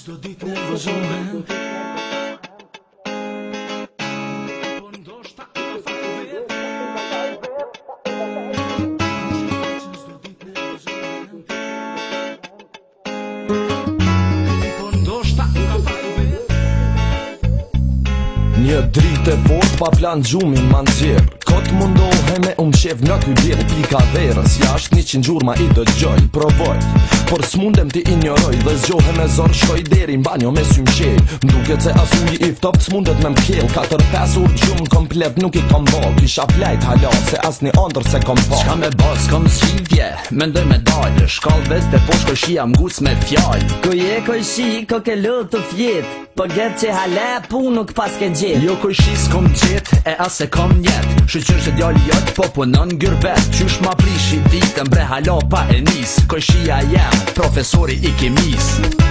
çdo ditë nervozohem. Po ndoshta ka fal vet. Çdo ditë nervozohem. Po ndoshta ka fal vet. Një dritë e fort pa plan gjumin ma nxjerr. Kot mundohe me shef nga ky bjerë pika verës. Jashtë 100 gjurma i dëgjoj, provoj, por s'mundem ti ignoroj. Dhe zgjohe me zor shkoj deri n'banjo me sy mshel. M'duket se as uji i ftoft s'mundet me m'kjell. 4-5 urë gjumë komplet nuk i kom ball. Kisha flejt hala se as një andër se kom pa. Qka me bas, kom s'hivje, mendoj me dalë. Shkall vet pe poshko shia m'gus me fjall. Ko je ko shi, ko ke lë të fjet. Po get që hale pu nuk pas ke gjet. Jo koj shi s'kom gjet, e as e kom njet. Shqyr që djali jot po punon gyrbet. Qysh ma prishi ditën bre hala pa e nis. Koj shia jem, profesori i kemis.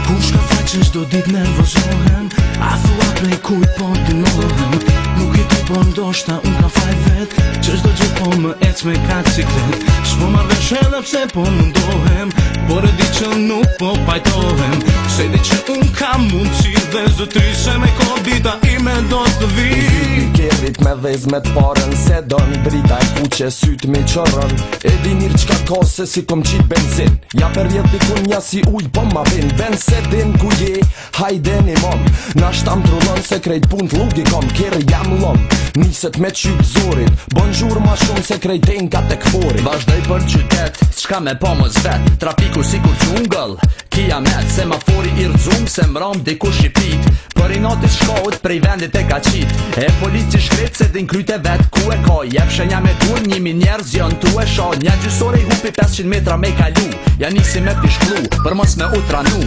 Kush ka faqen çdo ditë nervozohem. A thua prej kujt po dënohem. Nuk i ti po ndoshta unë ka faj vet. Që çdo gjë po më ec me ka ciklet. S'po marrë vesh edhe pse po mundohem. Por e di që nuk po pajtohem. Se di që unë kam mundësi dhe zotrishe me kohë dita ime do të vi. Kerit me dhez me t'parën se don. Drita e fuqe syt mi qërën. E di mirë qka ka se si kom qit benzin. Ja për jetë dikun nja si uj po ma vin. Ben se din ku je, hajde një mom. Na shtam trullon se krejt pun t'lugi kom. Kjerë jam lom, niset me qyt zorin. Bonjour ma shumë se krejten ka tek forin. Vazhdoj për qytet, s'ka me po mos vet. Trafiku si kur qungëll, kia met. Semafori i rëzum se mram dikush i pit. Për i notit shkohet prej vendit e ka qit. E polici shkret se din kryte vet ku e ka. Jep shenja me tur, 1000 njerëz jon tu e sha. Nja gjysore i hupi 500 metra me kalu. Ja nisi me pishklu, për mos me utranu.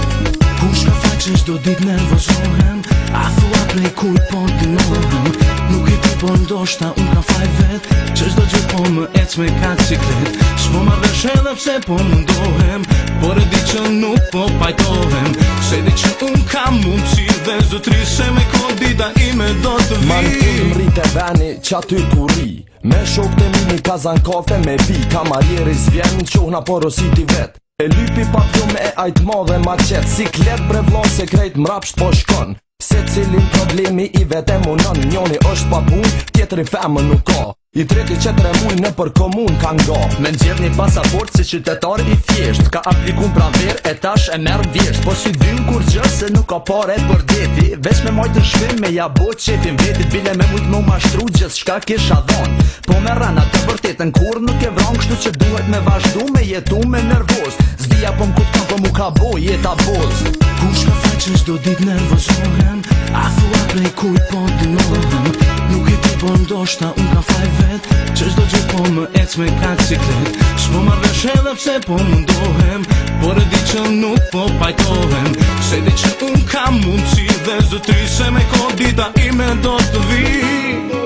Kush ka faqen çdo ditë nervozohem. A thua prej kujt po dënohem. Nuk i ti po ndoshta unë ka faj vet. Që çdo gjë po më ec me ka ciklet. S'po marrë vesh edhe pse po mundohem. Por e di që nuk po pajtohem. Se di që unë kam mundësi dhe zotrishe me kohë dita ime do të vi. Man t'u mrit e veni qa ty ku ri. Me shok të mi një kazan kafe me pi. Kamarjeri s'vjen qohna porositi vet. E lypi pa pjom e ajt madhe ma qet. Si klet bre vlon se krejt mrapsht po shkon. Se cilin problemi i vete munon. Njoni është pa pun, tjetëri femën nuk ka. I treti që tremuj në për komun ka nga. Me nxjerr një pasaport si qytetar i thjesht. Ka aplikun pranver e tash e merr vjesht. Po si dyn kur gjë se nuk ka pare për deti. Veç me majtë shvim me ja bo qefin vetit. Bile me mujt më mashtru gjithë shka kisha dhon. Po me rana të vërtetën kur nuk e vron. Kështu që duhet me vazhdu me jetu me nervoz. Zdia po m'kut kam po mu ka bo jeta boz. Kush ka faqen çdo ditë nervozohem. A thua prej kujt po dënohem. Nuk i ti po ndoshta unë ka faj vet. Që çdo gjë po më ec me ka ciklet. S'po marrë vesh edhe pse po mundohem. Por e di që nuk po pajtohem. Se di që unë kam mundësi dhe zotrishe me kohë dita ime do të vi.